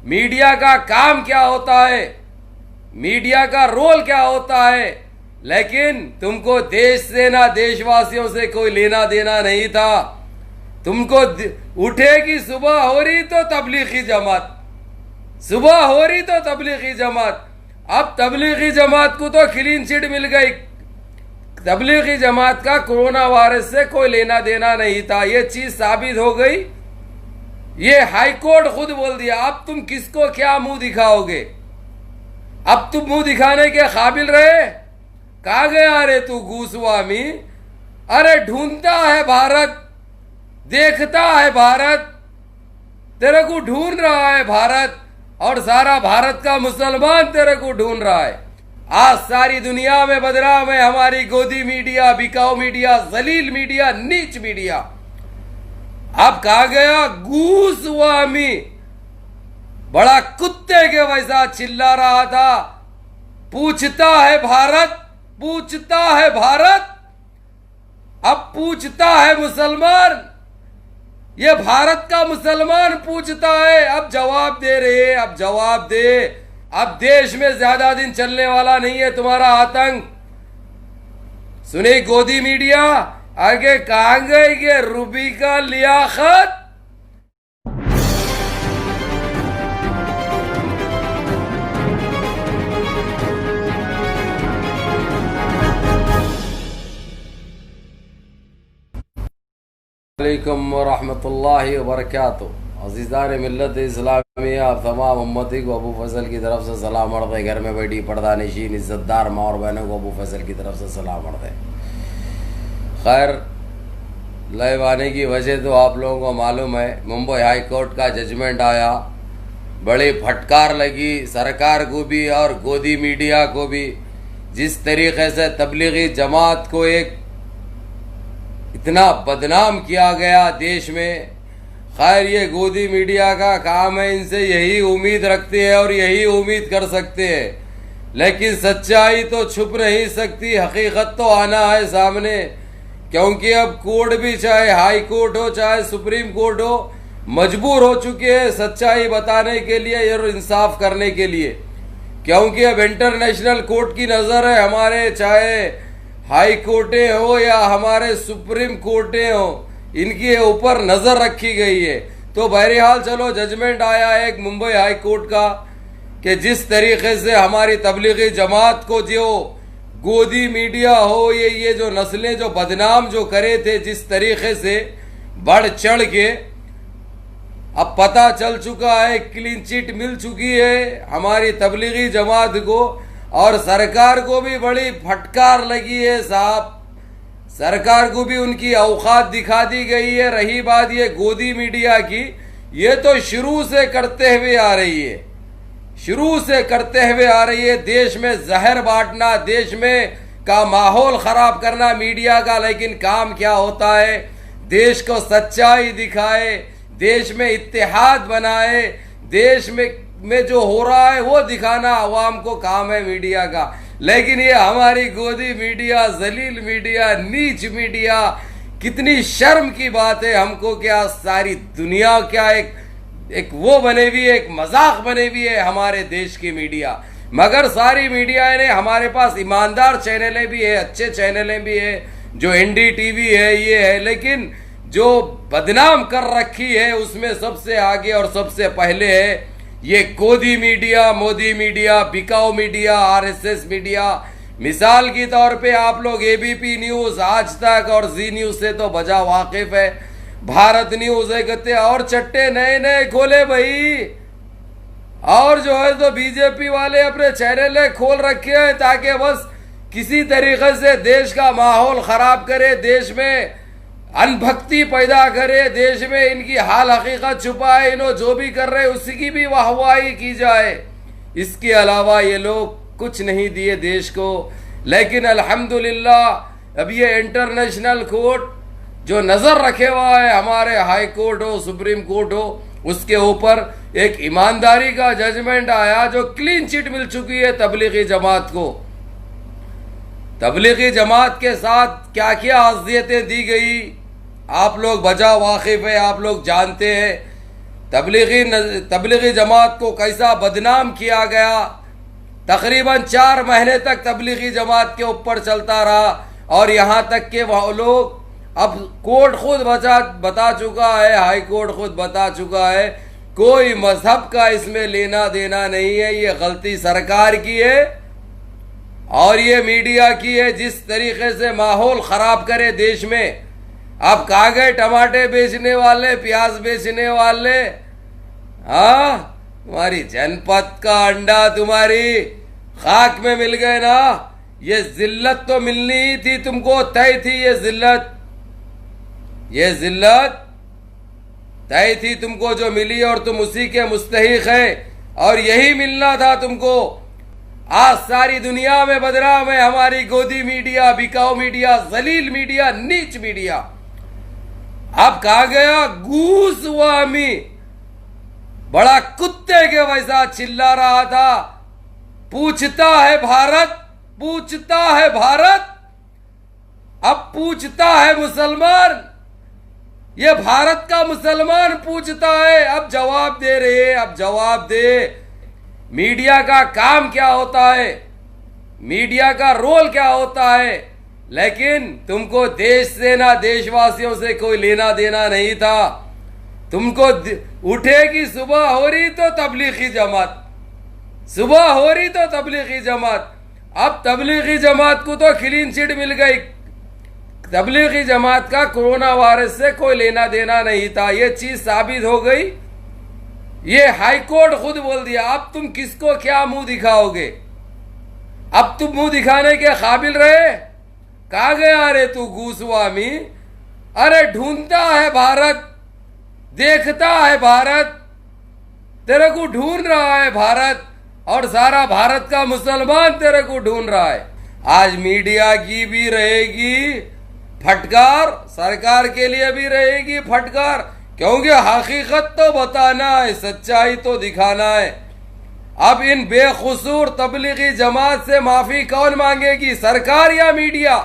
Media का काम क्या होता है, मीडिया का रोल क्या होता है। लेकिन तुमको देश से ना देशवासियों से कोई लेना देना नहीं था। तुमको उठेगी सुबह हो रही तो तबलीगी जमात, सुबह हो रही तो तबलीगी जमात। अब तबलीगी जमात को तो क्लीन चिट मिल गई। तबलीगी जमात का कोरोना वायरस से कोई लेना देना नहीं था, ये चीज साबित हो गई। ये हाई कोर्ट खुद बोल दिया। अब तुम किसको क्या मुंह दिखाओगे? अब तुम मुंह दिखाने के काबिल रहे? कहा गया रे तू गोस्वामी? अरे ढूंढता है भारत, देखता है भारत, तेरे को ढूंढ रहा है भारत, और सारा भारत का मुसलमान तेरे को ढूंढ रहा है। आज सारी दुनिया में बदनाम है हमारी गोदी मीडिया, बिकाऊ मीडिया, जलील मीडिया, नीच मीडिया। अब कहा गया गोस्वामी बड़ा कुत्ते के वैसा चिल्ला रहा था, पूछता है भारत, पूछता है भारत। अब पूछता है मुसलमान, ये भारत का मुसलमान पूछता है। अब जवाब दे रहे, अब जवाब दे। अब देश में ज्यादा दिन चलने वाला नहीं है तुम्हारा आतंक। सुने गोदी मीडिया, आगे कहा गई कि रूबी का लियाकत। वालेकुम वरहमतुल्लाहि वबरकातुहू। अज़ीज़ान मिल्लत इस्लामी, आप तमाम उम्मती को अबू फैसल की तरफ से सलाम अर्ज़ है। घर में बैठी पर्दा नशीन इज़्ज़तदार माँ और बहनों को अबू फैसल की तरफ से सलाम अर्ज़ है। खैर, लाइव आने की वजह तो आप लोगों को मालूम है। मुंबई हाई कोर्ट का जजमेंट आया, बड़ी फटकार लगी सरकार को भी और गोदी मीडिया को भी। जिस तरीके से तबलीगी जमात को एक इतना बदनाम किया गया देश में। खैर, ये गोदी मीडिया का काम है, इनसे यही उम्मीद रखते हैं और यही उम्मीद कर सकते हैं। लेकिन सच्चाई तो छुप नहीं सकती, हकीकत तो आना है सामने। क्योंकि अब कोर्ट भी, चाहे हाई कोर्ट हो चाहे सुप्रीम कोर्ट हो, मजबूर हो चुके हैं सच्चाई बताने के लिए और इंसाफ करने के लिए। क्योंकि अब इंटरनेशनल कोर्ट की नज़र है हमारे, चाहे हाई कोर्टें हो या हमारे सुप्रीम कोर्टें हो, इनके ऊपर नजर रखी गई है। तो बहरहाल चलो, जजमेंट आया है एक मुंबई हाई कोर्ट का कि जिस तरीके से हमारी तबलीगी जमात को जो गोदी मीडिया हो, ये जो नस्लें जो बदनाम जो करे थे, जिस तरीके से बढ़ चढ़ के, अब पता चल चुका है, क्लीन चिट मिल चुकी है हमारी तबलीगी जमात को। और सरकार को भी बड़ी फटकार लगी है साहब, सरकार को भी उनकी औकात दिखा दी गई है। रही बात ये गोदी मीडिया की, ये तो शुरू से करते हुए आ रही है, शुरू से करते हुए आ रही है। देश में जहर बांटना, देश में का माहौल खराब करना मीडिया का। लेकिन काम क्या होता है? देश को सच्चाई दिखाए, देश में इत्तेहाद बनाए, देश में जो हो रहा है वो दिखाना अवाम को काम है मीडिया का। लेकिन ये हमारी गोदी मीडिया, जलील मीडिया, नीच मीडिया, कितनी शर्म की बात है। हमको क्या सारी दुनिया क्या एक वो बने हुई है, एक मजाक बने हुई है हमारे देश की मीडिया। मगर सारी मीडिया ने, हमारे पास ईमानदार चैनलें भी है, अच्छे चैनलें भी है, जो NDTV है, ये है। लेकिन जो बदनाम कर रखी है उसमें सबसे आगे और सबसे पहले है ये गोदी मीडिया, मोदी मीडिया, बिकाऊ मीडिया, RSS मीडिया। मिसाल के तौर पे आप लोग ABP न्यूज, आज तक और जी न्यूज से तो बजा वाकिफ है। भारत न्यूज है, कहते और चट्टे नए नए खोले भाई। और जो है तो बीजेपी वाले अपने चैनल खोल रखे हैं ताकि बस किसी तरीके से देश का माहौल खराब करे, देश में अनभक्ति पैदा करे, देश में इनकी हाल हकीकत छुपाए, इन्हों जो भी कर रहे उसकी भी वाहवाही की जाए। इसके अलावा ये लोग कुछ नहीं दिए देश को। लेकिन अल्हम्दुलिल्लाह अब ये इंटरनेशनल कोर्ट जो नजर रखे हुआ है, हमारे हाई कोर्ट हो, सुप्रीम कोर्ट हो, उसके ऊपर एक ईमानदारी का जजमेंट आया जो क्लीन चिट मिल चुकी है तबलीगी जमात को। तबलीगी जमात के साथ क्या क्या अज़ियतें दी गई आप लोग बजा वाकिफ है, आप लोग जानते हैं। तबलीगी जमात को कैसा बदनाम किया गया। तकरीबन 4 महीने तक तबलीगी जमात के ऊपर चलता रहा और यहाँ तक कि वह लोग, अब कोर्ट खुद बता चुका है, हाई कोर्ट खुद बता चुका है, कोई मजहब का इसमें लेना देना नहीं है। ये गलती सरकार की है और ये मीडिया की है, जिस तरीके से माहौल खराब करे देश में। अब कहाँ गए टमाटे बेचने वाले, प्याज बेचने वाले? हाँ, तुम्हारी जनपद का अंडा तुम्हारी खाक में मिल गए ना। ये जिल्लत तो मिलनी ही थी तुमको, तय थी ये जिल्लत तय थी तुमको जो मिली और तुम उसी के मुस्तहिक है और यही मिलना था तुमको। आज सारी दुनिया में बदनाम है हमारी गोदी मीडिया, बिकाऊ मीडिया, जलील मीडिया, नीच मीडिया। अब कहा गया गूस्वामी, बड़ा कुत्ते के वैसा चिल्ला रहा था, पूछता है भारत, पूछता है भारत, अब पूछता है मुसलमान। ये भारत का मुसलमान पूछता है, अब जवाब दे रहे, अब जवाब दे। मीडिया का काम क्या होता है, मीडिया का रोल क्या होता है? लेकिन तुमको देश से ना देशवासियों से कोई लेना देना नहीं था। तुमको उठेगी सुबह हो रही तो तबलीगी जमात, सुबह हो रही तो तबलीगी जमात। अब तबलीगी जमात को तो क्लीन चिट मिल गई। तबलीगी जमात का कोरोना वायरस से कोई लेना देना नहीं था, ये चीज साबित हो गई। ये हाई कोर्ट खुद बोल दिया। अब तुम किसको क्या मुंह दिखाओगे? अब तुम मुंह दिखाने के काबिल रहे? कहा गया रे तू गूस्वामी? अरे ढूंढता है भारत, देखता है भारत, तेरे को ढूंढ रहा है भारत और सारा भारत का मुसलमान तेरे को ढूंढ रहा है। आज मीडिया की भी रहेगी फटकार, सरकार के लिए भी रहेगी फटकार, क्योंकि हकीकत तो बताना है, सच्चाई तो दिखाना है। अब इन बेखुसूर तबलीगी जमात से माफी कौन मांगेगी, सरकार या मीडिया?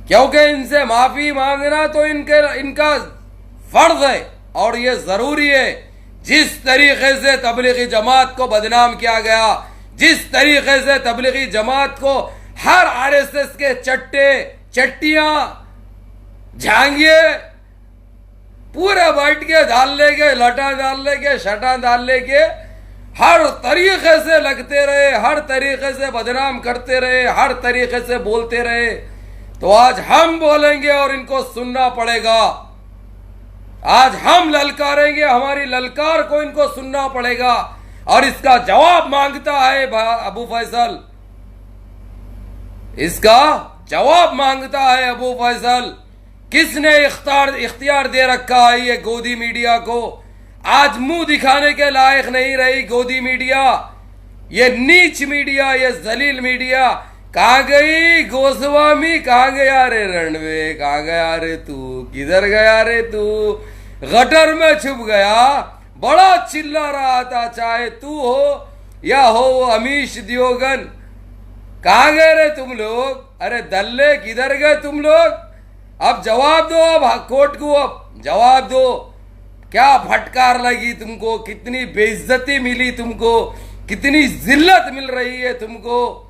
क्योंकि इनसे माफी मांगना तो इनका फर्ज है और ये जरूरी है। जिस तरीके से तबलीगी जमात को बदनाम किया गया, जिस तरीके से तबलीगी जमात को हर आरएसएस के चट्टियां झांगिए पूरे बैठ के डाल लेके, लटा डाल लेके, शटा डाल लेके, हर तरीके से लगते रहे, हर तरीके से बदनाम करते रहे, हर तरीके से बोलते रहे। तो आज हम बोलेंगे और इनको सुनना पड़ेगा। आज हम ललकारेंगे, हमारी ललकार को इनको सुनना पड़ेगा और इसका जवाब मांगता है अबू फैसल, इसका जवाब मांगता है अबू फैसल। किसने इख्तियार दे रखा है ये गोदी मीडिया को? आज मुंह दिखाने के लायक नहीं रही गोदी मीडिया, ये नीच मीडिया, ये जलील मीडिया। कहाँ गई गोस्वामी? कहाँ गया रे रणवे? कहाँ गया रे तू? किधर गया रे तू? गटर में छुप गया। बड़ा चिल्ला रहा था, चाहे तू हो या हो वो अमीश दियोगन। कहाँ गए रे तुम लोग? अरे दल्ले, किधर गए तुम लोग? अब जवाब दो, अब कोर्ट को अब जवाब दो। क्या फटकार लगी तुमको? कितनी बेइज्जती मिली तुमको? कितनी जिल्लत मिल रही है तुमको?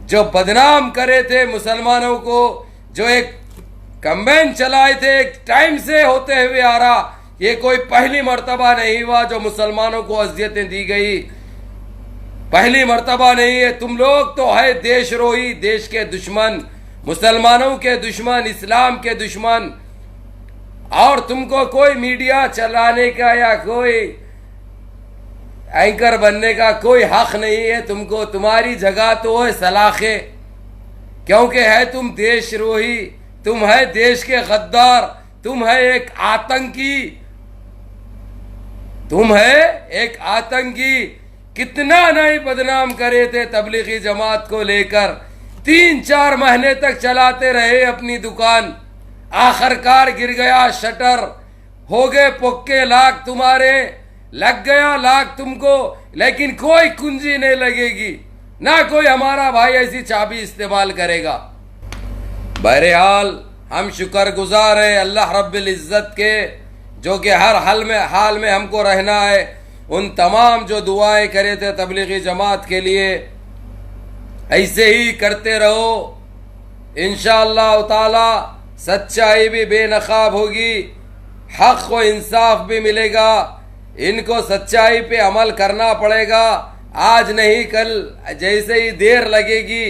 जो बदनाम करे थे मुसलमानों को, जो एक कैंपेन चलाए थे, एक टाइम से होते हुए आ रहा, ये कोई पहली मर्तबा नहीं हुआ जो मुसलमानों को अजियतें दी गई। पहली मर्तबा नहीं है। तुम लोग तो है देशरोही, देश के दुश्मन, मुसलमानों के दुश्मन, इस्लाम के दुश्मन, और तुमको कोई मीडिया चलाने का या कोई एंकर बनने का कोई हक नहीं है तुमको। तुम्हारी जगह तो है सलाखे, क्योंकि है तुम देशरोही, तुम है देश के गद्दार, तुम है एक आतंकी, तुम है एक आतंकी। कितना नहीं बदनाम करे थे तबलीगी जमात को लेकर, 3-4 महीने तक चलाते रहे अपनी दुकान, आखिरकार गिर गया शटर, हो गए पुक्के लाख तुम्हारे, लग गया लाख तुमको, लेकिन कोई कुंजी नहीं लगेगी, ना कोई हमारा भाई ऐसी चाबी इस्तेमाल करेगा। बहरहाल हम शुक्रगुजार है अल्लाह रब्बिल इज्जत के, जो कि हर हाल में हमको रहना है। उन तमाम जो दुआएं करे थे तबलीगी जमात के लिए, ऐसे ही करते रहो। इंशाअल्लाह ताला सच्चाई भी बेनकाब होगी, हक व इंसाफ भी मिलेगा। इनको सच्चाई पे अमल करना पड़ेगा, आज नहीं कल, जैसे ही देर लगेगी,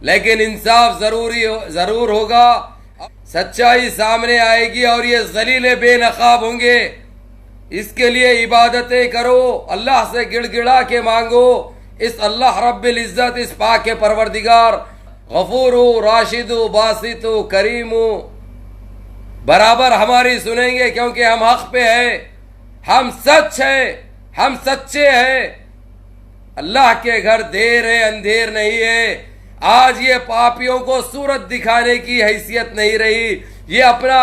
लेकिन इंसाफ जरूर होगा। सच्चाई सामने आएगी और ये जलीले बेनकाब होंगे। इसके लिए इबादतें करो, अल्लाह से गिड़गिड़ा के मांगो। इस अल्लाह रब्बिल इज्जत, इस पाक के परवरदिगार गफूरु राशिदु बासितु करीमु बराबर हमारी सुनेंगे, क्योंकि हम हक पे हैं, हम सच है, हम सच्चे हैं। अल्लाह के घर देर है, अंधेर नहीं है। आज ये पापियों को सूरत दिखाने की हैसियत नहीं रही। ये अपना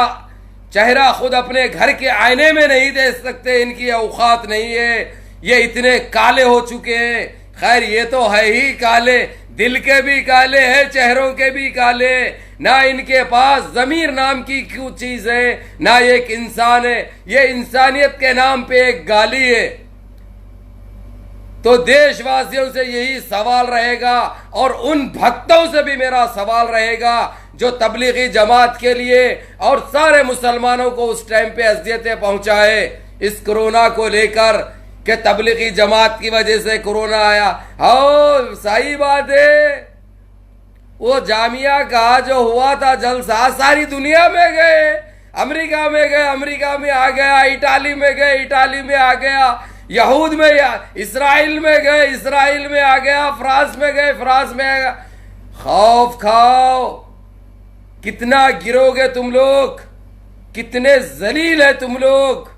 चेहरा खुद अपने घर के आईने में नहीं देख सकते, इनकी औकात नहीं है। ये इतने काले हो चुके हैं। खैर, ये तो है ही काले, दिल के भी काले हैं, चेहरों के भी काले। ना इनके पास ज़मीर नाम की क्यों चीज है, ना ये एक इंसान है। ये इंसानियत के नाम पे एक गाली है। तो देशवासियों से यही सवाल रहेगा, और उन भक्तों से भी मेरा सवाल रहेगा जो तबलीगी जमात के लिए और सारे मुसलमानों को उस टाइम पे अज़ियतें पहुंचाए इस कोरोना को लेकर, कि तबलीगी जमात की वजह से कोरोना आया। हो, सही बात है। वो जामिया का जो हुआ था जलसा, सारी दुनिया में गए। अमेरिका में गए, अमेरिका में आ गया। इटाली में गए, इटाली में आ गया। यहूद में या इसराइल में गए, इसराइल में आ गया। फ्रांस में गए, फ्रांस में आ गया। खौफ खाओ, कितना गिरोगे तुम लोग, कितने जलील है तुम लोग,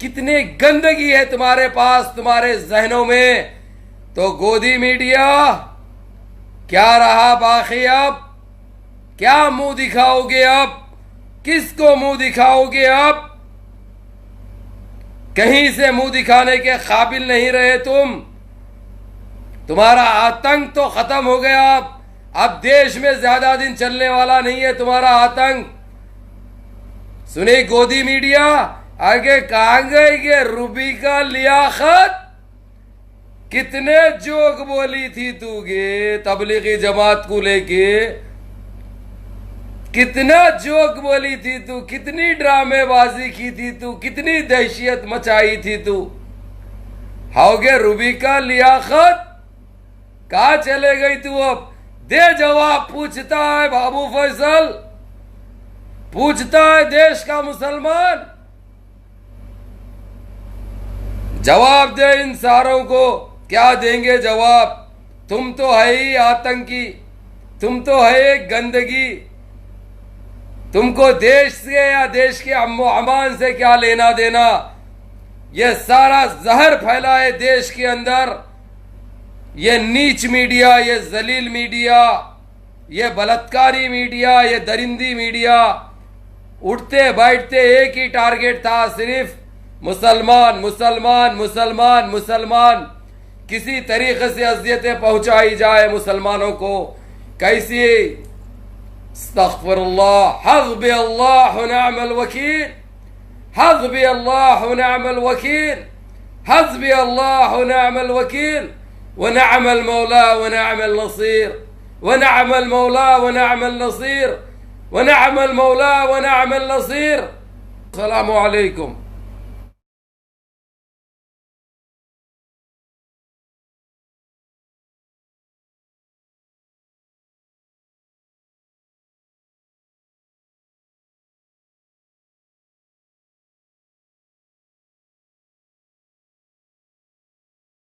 कितनी गंदगी है तुम्हारे पास, तुम्हारे जहनों में। तो गोदी मीडिया क्या रहा बाकी? अब क्या मुंह दिखाओगे? अब किसको मुंह दिखाओगे? अब कहीं से मुंह दिखाने के काबिल नहीं रहे तुम। तुम्हारा आतंक तो खत्म हो गया। अब देश में ज्यादा दिन चलने वाला नहीं है तुम्हारा आतंक। सुने गोदी मीडिया, आगे कहां गए ये रूबिका लियाकत? कितने जोक बोली थी तू गे तबलीगी जमात को लेके, कितना जोक बोली थी तू, कितनी ड्रामेबाजी की थी तू, कितनी दहशत मचाई थी तू। हाओगे रूबिका लियाकत, कहा चले गई तू? अब दे जवाब। पूछता है बाबू फैसल, पूछता है देश का मुसलमान, जवाब दे इन सारों को। क्या देंगे जवाब? तुम तो है ही आतंकी, तुम तो है एक गंदगी। तुमको देश से या देश के अम्मो अमान से क्या लेना देना? ये सारा जहर फैला है देश के अंदर। ये नीच मीडिया, ये जलील मीडिया, ये बलात्कारी मीडिया, ये दरिंदी मीडिया, उठते बैठते एक ही टारगेट था, सिर्फ मुसलमान मुसलमान मुसलमान मुसलमान। किसी तरीके से अज़ियतें पहुंचाई जाए मुसलमानों को। कैसी? अस्तग़फिरुल्लाह, हस्बी अल्लाह व निअमल वकील, हस्बी अल्लाह व निअमल वकील, हस्बी अल्लाह व निअमल वकील, व निअमल मौला व निअमल नसीर, व निअमल मौला व निअमल नसीर, व निअमल मौला व निअमल नसीर। अस्सलामु अलैकुम।